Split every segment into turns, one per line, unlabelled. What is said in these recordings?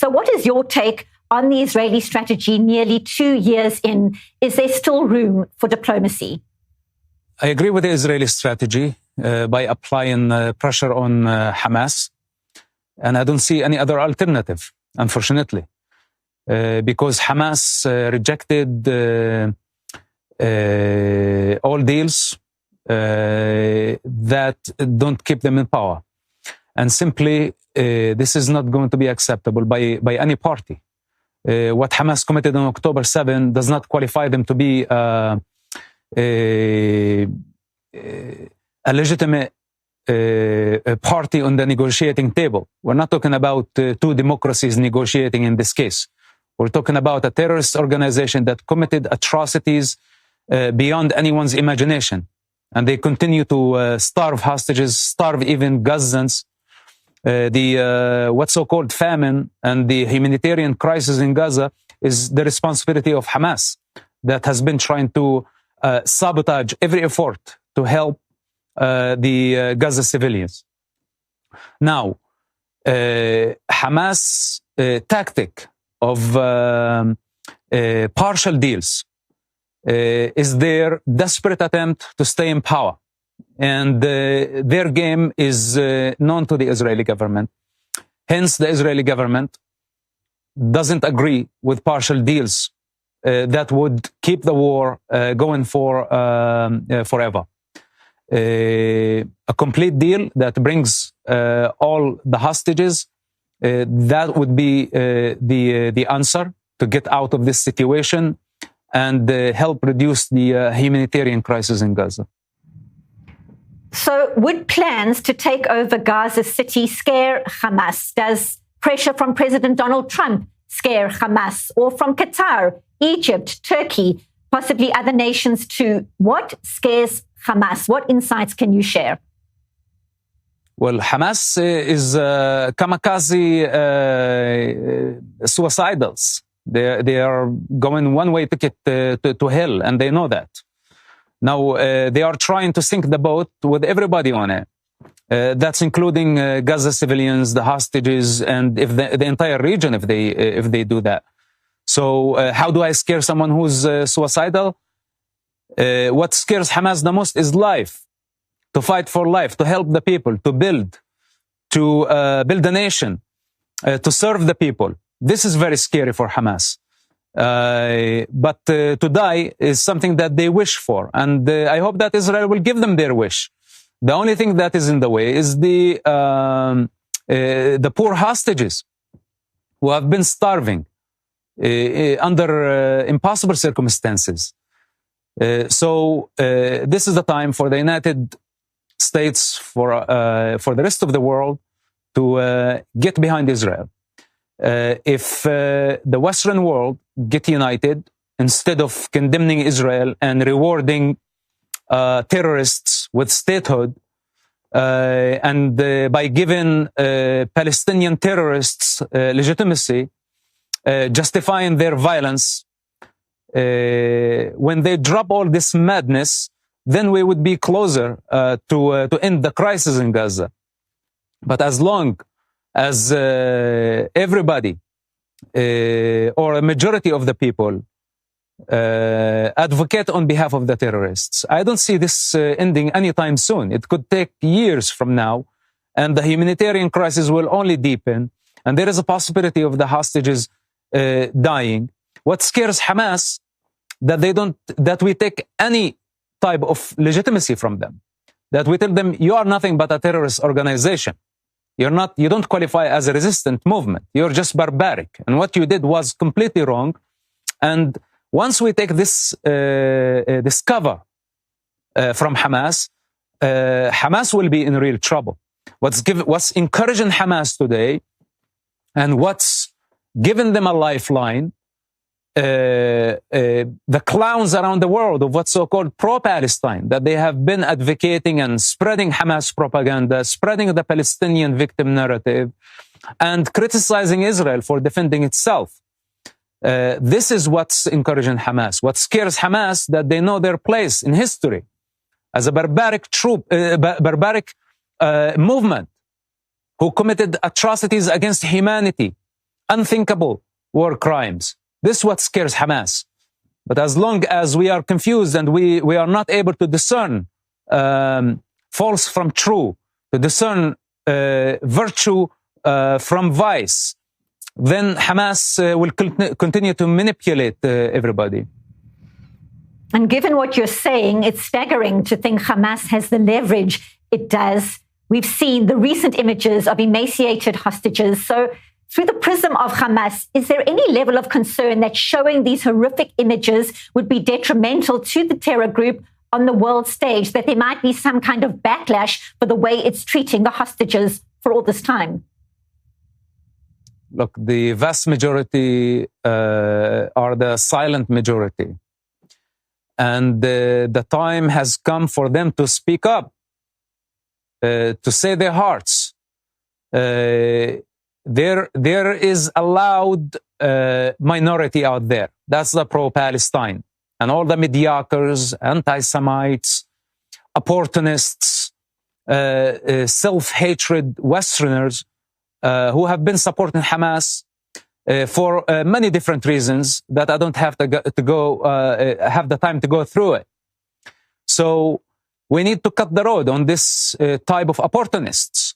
So what is your take on the Israeli strategy nearly 2 years in? Is there still room for diplomacy?
I agree with the Israeli strategy by applying pressure on Hamas. And I don't see any other alternative, unfortunately, because Hamas rejected all deals that don't keep them in power. And simply, this is not going to be acceptable by any party. What Hamas committed on October 7 does not qualify them to be a legitimate party on the negotiating table. We're not talking about two democracies negotiating in this case. We're talking about a terrorist organization that committed atrocities beyond anyone's imagination. And they continue to starve hostages, starve even Gazans. What's so-called famine and the humanitarian crisis in Gaza is the responsibility of Hamas that has been trying to sabotage every effort to help the Gaza civilians. Now, Hamas' tactic of partial deals is their desperate attempt to stay in power. And their game is known to the Israeli government. Hence, the Israeli government doesn't agree with partial deals that would keep the war going for forever. A complete deal that brings all the hostages, that would be the answer to get out of this situation and help reduce the humanitarian crisis in Gaza.
So would plans to take over Gaza City scare Hamas? Does pressure from President Donald Trump scare Hamas, or from Qatar, Egypt, Turkey, possibly other nations too? What scares Hamas? What insights can you share?
Well, Hamas is kamikaze suicidals. They are going one-way ticket to hell, and they know that. Now, they are trying to sink the boat with everybody on it. That's including Gaza civilians, the hostages, and if the entire region if they do that. So how do I scare someone who's suicidal? What scares Hamas the most is life, to fight for life, to help the people, to build a nation, to serve the people. This is very scary for Hamas. But to die is something that they wish for. And I hope that Israel will give them their wish. The only thing that is in the way is the poor hostages who have been starving under impossible circumstances. So this is the time for the United States, for the rest of the world, to get behind Israel. If the Western world get united, instead of condemning Israel and rewarding terrorists with statehood, and by giving Palestinian terrorists legitimacy, justifying their violence, when they drop all this madness, then we would be closer to end the crisis in Gaza. But as long as everybody or a majority of the people advocate on behalf of the terrorists, I don't see this ending anytime soon. It could take years from now, and the humanitarian crisis will only deepen, and there is a possibility of the hostages dying. What scares Hamas, that we take any type of legitimacy from them, that we tell them, you are nothing but a terrorist organization. You don't qualify as a resistant movement. You're just barbaric. And what you did was completely wrong. And once we take this cover from Hamas, Hamas will be in real trouble. What's encouraging Hamas today, and what's giving them a lifeline, the clowns around the world of what's so-called pro-Palestine, that they have been advocating and spreading Hamas propaganda, spreading the Palestinian victim narrative, and criticizing Israel for defending itself. This is what's encouraging Hamas. What scares Hamas, that they know their place in history as a barbaric movement who committed atrocities against humanity, unthinkable war crimes. This is what scares Hamas. But as long as we are confused and we are not able to discern false from true, to discern virtue from vice, then Hamas will continue to manipulate everybody.
And given what you're saying, it's staggering to think Hamas has the leverage it does. We've seen the recent images of emaciated hostages. So through the prism of Hamas, is there any level of concern that showing these horrific images would be detrimental to the terror group on the world stage, that there might be some kind of backlash for the way it's treating the hostages for all this time?
Look, the vast majority are the silent majority. And the time has come for them to speak up, to say their hearts. There is a loud minority out there. That's the pro-Palestine. And all the mediocres, anti-Semites, opportunists, self-hatred Westerners who have been supporting Hamas for many different reasons that I don't have have the time to go through it. So we need to cut the road on this type of opportunists.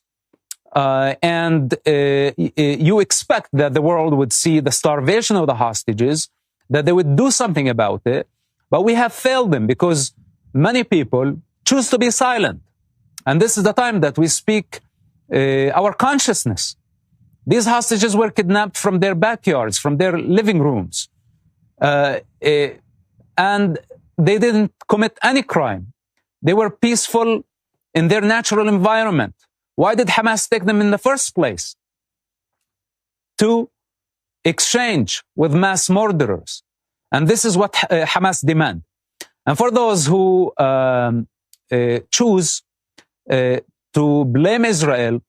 And you expect that the world would see the starvation of the hostages, that they would do something about it. But we have failed them because many people choose to be silent. And this is the time that we speak our consciousness. These hostages were kidnapped from their backyards, from their living rooms. And they didn't commit any crime. They were peaceful in their natural environment. Why did Hamas take them in the first place? To exchange with mass murderers. And this is what Hamas demand. And for those who choose to blame Israel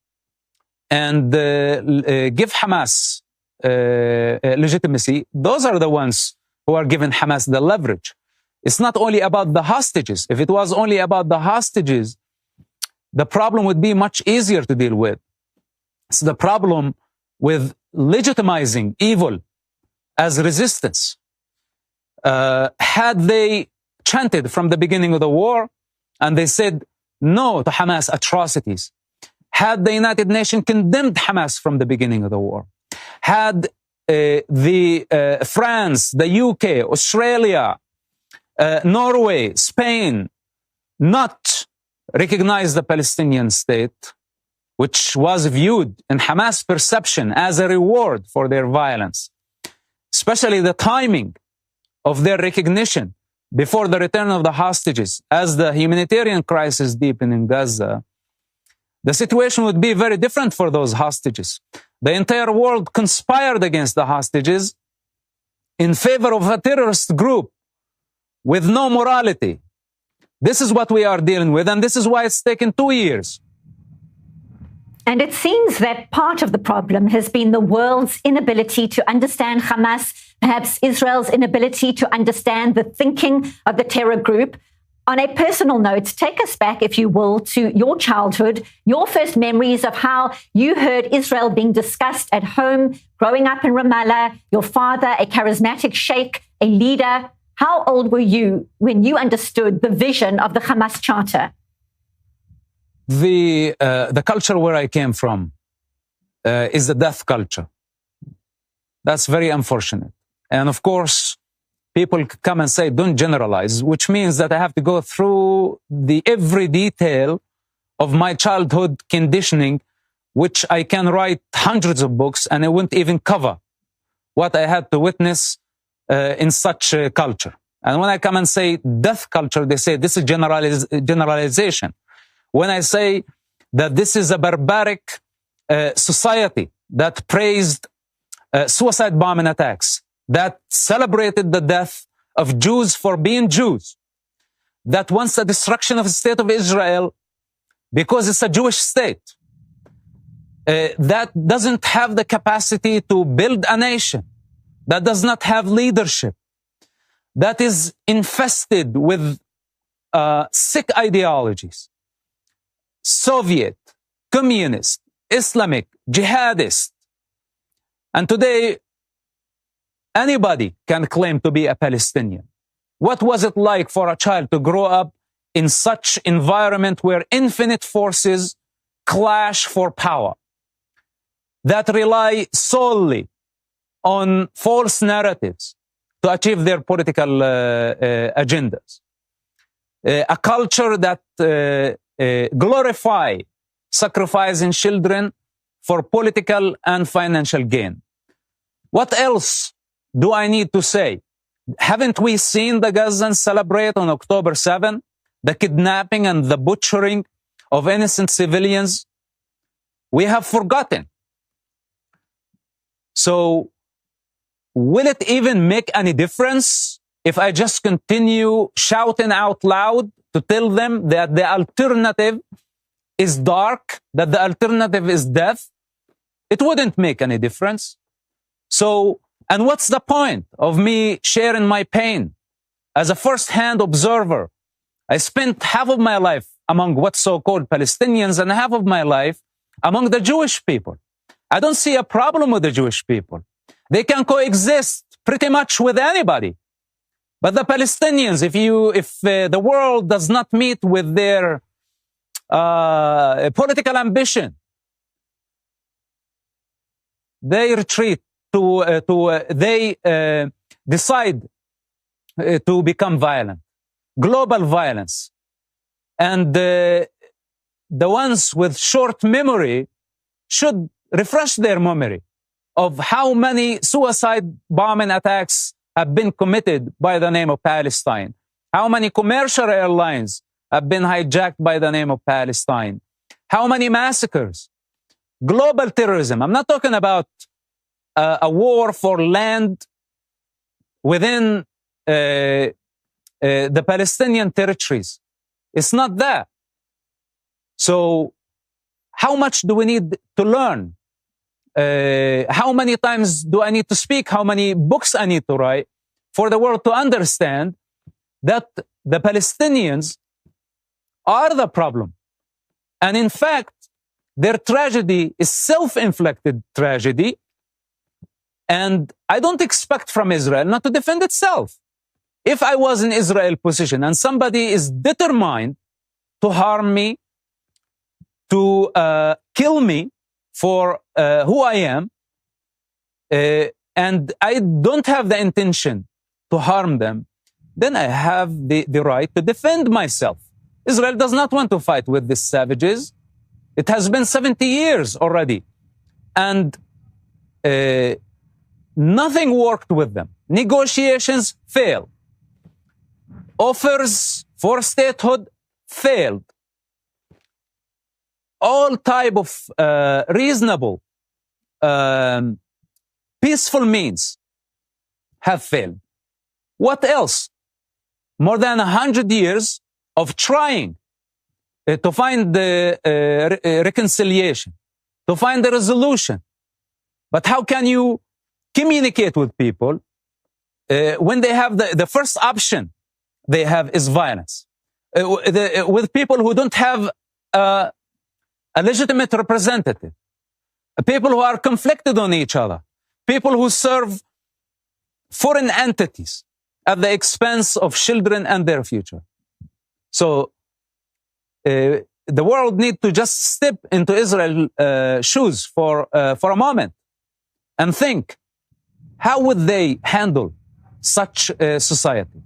and give Hamas legitimacy, those are the ones who are giving Hamas the leverage. It's not only about the hostages. If it was only about the hostages, the problem would be much easier to deal with. It's the problem with legitimizing evil as resistance. Had they chanted from the beginning of the war and they said no to Hamas atrocities, had the United Nations condemned Hamas from the beginning of the war, had France, the UK, Australia, Norway, Spain not recognized the Palestinian state, which was viewed in Hamas' perception as a reward for their violence, especially the timing of their recognition before the return of the hostages, as the humanitarian crisis deepened in Gaza, the situation would be very different for those hostages. The entire world conspired against the hostages in favor of a terrorist group with no morality. This is what we are dealing with, and this is why it's taken 2 years.
And it seems that part of the problem has been the world's inability to understand Hamas, perhaps Israel's inability to understand the thinking of the terror group. On a personal note, take us back, if you will, to your childhood, your first memories of how you heard Israel being discussed at home, growing up in Ramallah, your father, a charismatic sheikh, a leader. How old were you when you understood the vision of the Hamas Charter?
The culture where I came from is the death culture. That's very unfortunate. And of course, people come and say, don't generalize, which means that I have to go through every detail of my childhood conditioning, which I can write hundreds of books and it wouldn't even cover what I had to witness in such a culture. And when I come and say death culture, they say this is generalization. When I say that this is a barbaric society that praised suicide bombing attacks, that celebrated the death of Jews for being Jews, that wants the destruction of the state of Israel because it's a Jewish state, that doesn't have the capacity to build a nation, that does not have leadership, that is infested with sick ideologies, Soviet, communist, Islamic, jihadist, And today, anybody can claim to be a Palestinian. What was it like for a child to grow up in such environment where infinite forces clash for power, that rely solely on false narratives to achieve their political agendas? A culture that glorify sacrificing children for political and financial gain. What else do I need to say? Haven't we seen the Gazans celebrate on October 7, the kidnapping and the butchering of innocent civilians? We have forgotten. So, will it even make any difference if I just continue shouting out loud to tell them that the alternative is dark, that the alternative is death? It wouldn't make any difference. So, and what's the point of me sharing my pain? As a first-hand observer, I spent half of my life among what's so-called Palestinians and half of my life among the Jewish people. I don't see a problem with the Jewish people. They can coexist pretty much with anybody. But the Palestinians, if the world does not meet with their political ambition, they retreat they decide to become violent, global violence. And the ones with short memory should refresh their memory of how many suicide bombing attacks have been committed by the name of Palestine, how many commercial airlines have been hijacked by the name of Palestine, how many massacres, global terrorism. I'm not talking about a war for land within the Palestinian territories. It's not that. So how much do we need to learn? How many times do I need to speak? How many books I need to write for the world to understand that the Palestinians are the problem? And in fact, their tragedy is self-inflicted tragedy. And I don't expect from Israel not to defend itself. If I was in Israel's position and somebody is determined to harm me, to kill me for who I am, and I don't have the intention to harm them, then I have the right to defend myself. Israel does not want to fight with these savages. It has been 70 years already. And nothing worked with them. Negotiations failed. Offers for statehood failed. All type of reasonable, peaceful means have failed. What else? More than 100 years of trying to find the reconciliation, to find the resolution. But how can you communicate with people when they have the first option they have is violence? With people who don't have a legitimate representative, people who are conflicted on each other, people who serve foreign entities at the expense of children and their future. So the world needs to just step into Israel's shoes for a moment and think, how would they handle such a society?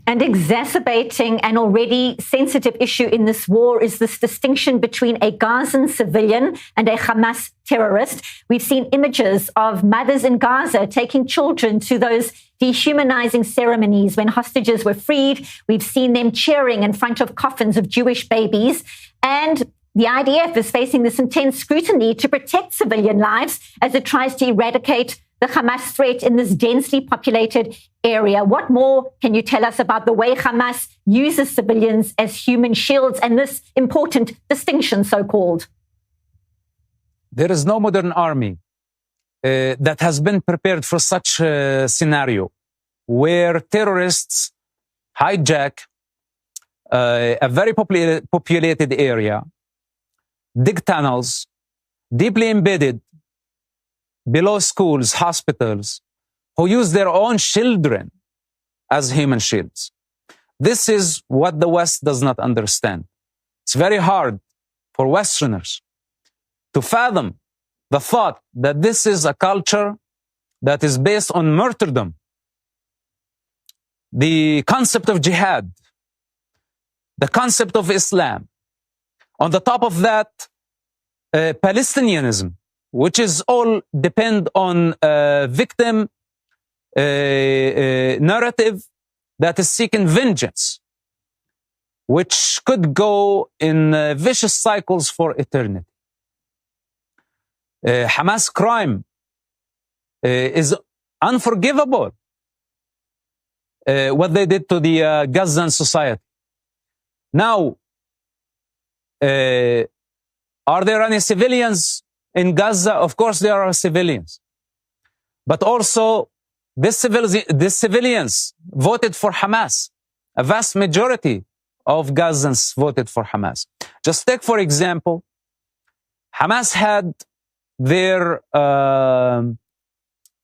And exacerbating an already sensitive issue in this war is this distinction between a Gazan civilian and a Hamas terrorist. We've seen images of mothers in Gaza taking children to those dehumanizing ceremonies when hostages were freed. We've seen them cheering in front of coffins of Jewish babies. And the IDF is facing this intense scrutiny to protect civilian lives as it tries to eradicate the Hamas threat in this densely populated area. What more can you tell us about the way Hamas uses civilians as human shields and this important distinction, so-called?
There is no modern army that has been prepared for such a scenario where terrorists hijack a very populated area, dig tunnels, deeply embedded below schools, hospitals, who use their own children as human shields. This is what the West does not understand. It's very hard for Westerners to fathom the thought that this is a culture that is based on martyrdom. The concept of jihad, the concept of Islam. On the top of that, Palestinianism, which is all depend on victim narrative that is seeking vengeance, which could go in vicious cycles for eternity. Hamas crime is unforgivable. What they did to the Gazan society. Now, are there any civilians in Gaza? Of course there are civilians. But also, these civilians voted for Hamas. A vast majority of Gazans voted for Hamas. Just take, for example, Hamas had their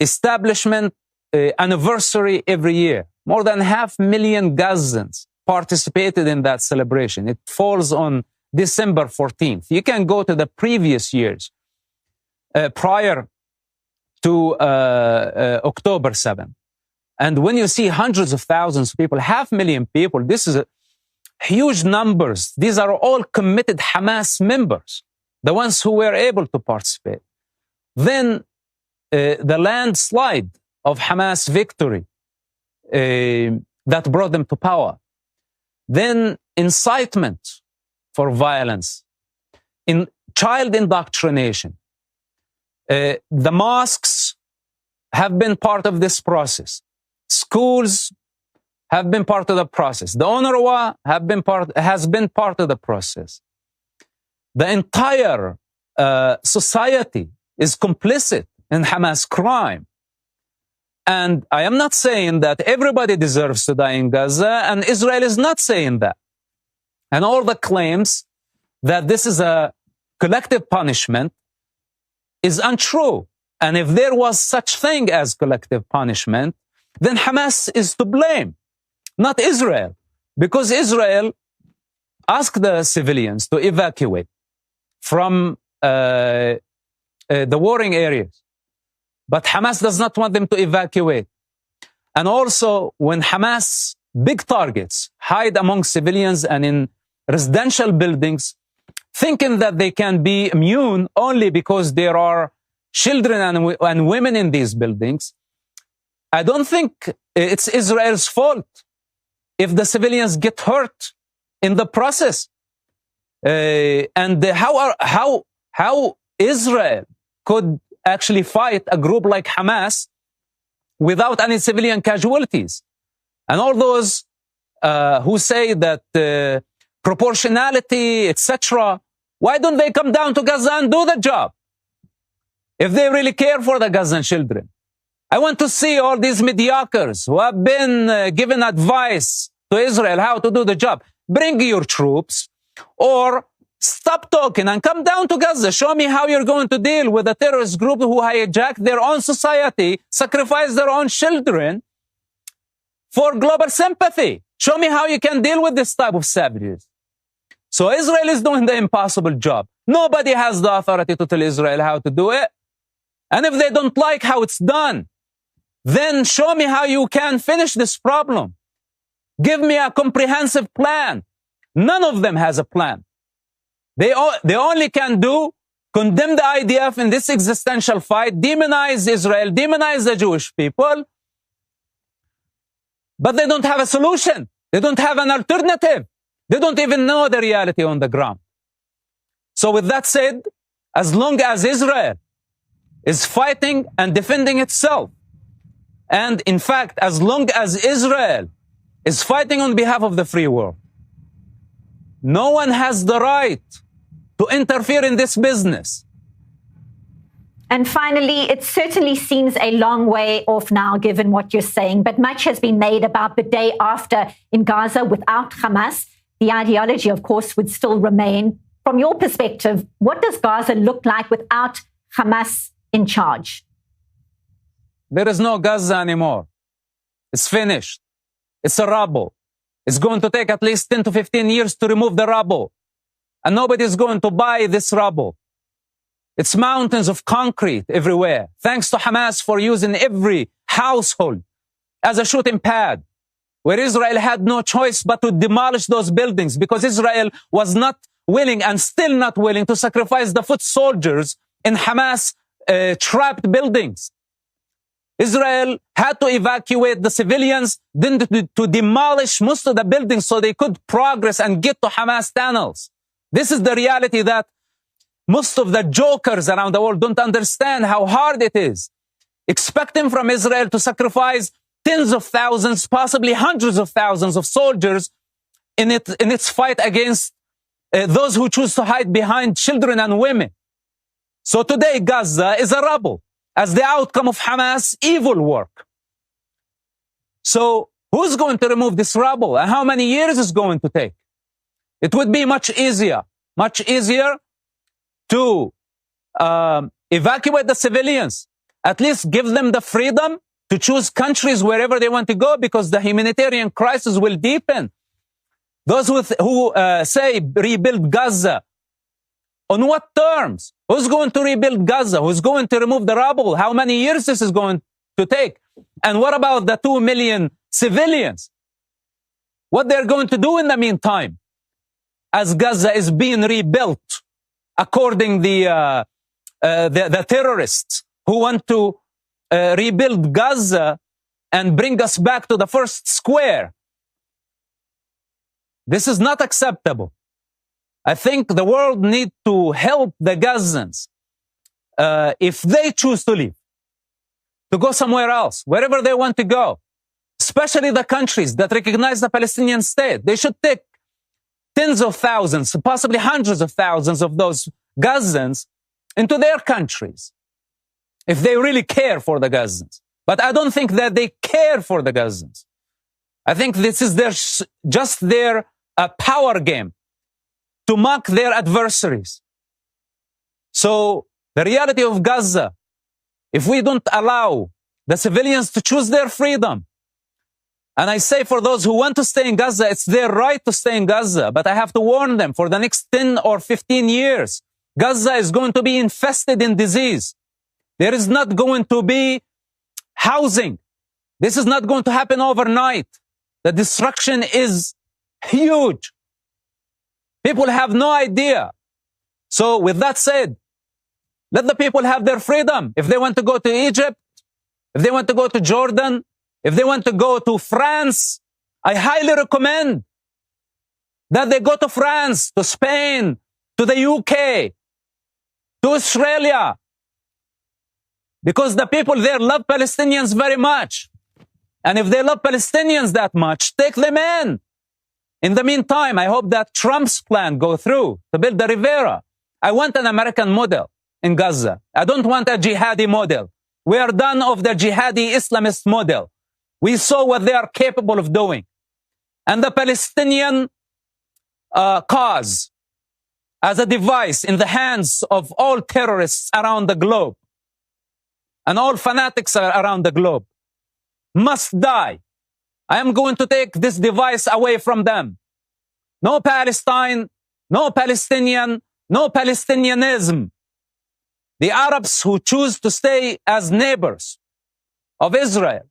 establishment anniversary every year. More than 500,000 Gazans participated in that celebration. It falls on December 14th. You can go to the previous years prior to October 7th. And when you see hundreds of thousands of people, 500,000 people, this is huge numbers. These are all committed Hamas members, the ones who were able to participate. Then the landslide of Hamas victory that brought them to power. Then incitement for violence, in child indoctrination. The mosques have been part of this process. Schools have been part of the process. The UNRWA has been part of the process. The entire society is complicit in Hamas crime. And I am not saying that everybody deserves to die in Gaza, and Israel is not saying that. And all the claims that this is a collective punishment is untrue. And if there was such thing as collective punishment, then Hamas is to blame, not Israel. Because Israel asked the civilians to evacuate from the warring areas. But Hamas does not want them to evacuate. And also, when Hamas big targets hide among civilians and in residential buildings, thinking that they can be immune only because there are children and women in these buildings, I don't think it's Israel's fault if the civilians get hurt in the process. And how Israel could actually fight a group like Hamas without any civilian casualties. And all those who say that proportionality, etc., why don't they come down to Gaza and do the job? If they really care for the Gazan children. I want to see all these mediocres who have been given advice to Israel how to do the job. Bring your troops or stop talking and come down to Gaza. Show me how you're going to deal with a terrorist group who hijack their own society, sacrifice their own children for global sympathy. Show me how you can deal with this type of savages. So Israel is doing the impossible job. Nobody has the authority to tell Israel how to do it. And if they don't like how it's done, then show me how you can finish this problem. Give me a comprehensive plan. None of them has a plan. They only can do condemn the IDF in this existential fight, demonize Israel, demonize the Jewish people, but they don't have a solution. They don't have an alternative. They don't even know the reality on the ground. So with that said, as long as Israel is fighting and defending itself, and in fact, as long as Israel is fighting on behalf of the free world, no one has the right to interfere in this business.
And finally, it certainly seems a long way off now, given what you're saying, but much has been made about the day after in Gaza without Hamas. The ideology, of course, would still remain. From your perspective, what does Gaza look like without Hamas in charge?
There is no Gaza anymore. It's finished. It's a rubble. It's going to take at least 10 to 15 years to remove the rubble. And nobody is going to buy this rubble. It's mountains of concrete everywhere. Thanks to Hamas for using every household as a shooting pad, where Israel had no choice but to demolish those buildings because Israel was not willing and still not willing to sacrifice the foot soldiers in Hamas trapped buildings. Israel had to evacuate the civilians, then to demolish most of the buildings so they could progress and get to Hamas tunnels. This is the reality that most of the jokers around the world don't understand how hard it is. Expecting from Israel to sacrifice tens of thousands, possibly hundreds of thousands of soldiers in its fight against those who choose to hide behind children and women. So today Gaza is a rubble as the outcome of Hamas' evil work. So who's going to remove this rubble and how many years is going to take? It would be much easier to evacuate the civilians, at least give them the freedom to choose countries wherever they want to go because the humanitarian crisis will deepen. Those who say rebuild Gaza, on what terms? Who's going to rebuild Gaza? Who's going to remove the rubble? How many years this is going to take? And what about the 2 million civilians? What they're going to do in the meantime as Gaza is being rebuilt according the terrorists who want to rebuild Gaza and bring us back to the first square. This is not acceptable. I think the world needs to help the Gazans if they choose to leave, to go somewhere else, wherever they want to go, especially the countries that recognize the Palestinian state. They should take tens of thousands, possibly hundreds of thousands of those Gazans into their countries if they really care for the Gazans. But I don't think that they care for the Gazans. I think this is just their power game to mock their adversaries. So the reality of Gaza, if we don't allow the civilians to choose their freedom, and I say for those who want to stay in Gaza, it's their right to stay in Gaza, but I have to warn them for the next 10 or 15 years, Gaza is going to be infested in disease. There is not going to be housing. This is not going to happen overnight. The destruction is huge. People have no idea. So with that said, let the people have their freedom. If they want to go to Egypt, if they want to go to Jordan, if they want to go to France, I highly recommend that they go to France, to Spain, to the UK, to Australia, because the people there love Palestinians very much. And if they love Palestinians that much, take them in. In the meantime, I hope that Trump's plan go through to build the Rivera. I want an American model in Gaza. I don't want a jihadi model. We are done of the jihadi Islamist model. We saw what they are capable of doing. And the Palestinian cause as a device in the hands of all terrorists around the globe and all fanatics around the globe must die. I am going to take this device away from them. No Palestine, no Palestinian, no Palestinianism. The Arabs who choose to stay as neighbors of Israel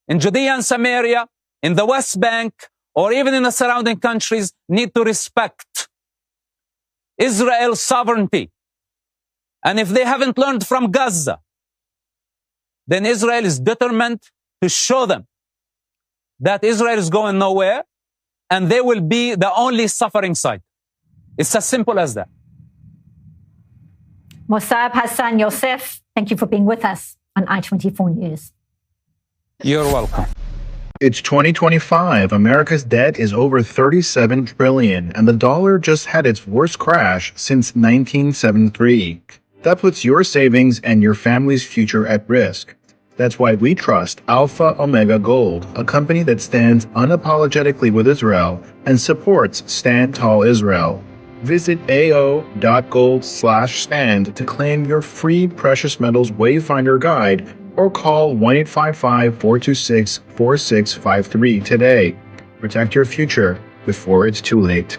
in Judea and Samaria, in the West Bank, or even in the surrounding countries need to respect Israel's sovereignty. And if they haven't learned from Gaza, then Israel is determined to show them that Israel is going nowhere and they will be the only suffering side. It's as simple as that.
Mosab Hassan Yousef, thank you for being with us on I-24 News.
You're welcome.
It's 2025. America's debt is over $37 trillion, and the dollar just had its worst crash since 1973. That puts your savings and your family's future at risk. That's why we trust Alpha Omega Gold, a company that stands unapologetically with Israel and supports Stand Tall Israel. Visit ao.gold/stand to claim your free precious metals wayfinder guide or call 1-855-426-4653 today. Protect your future before it's too late.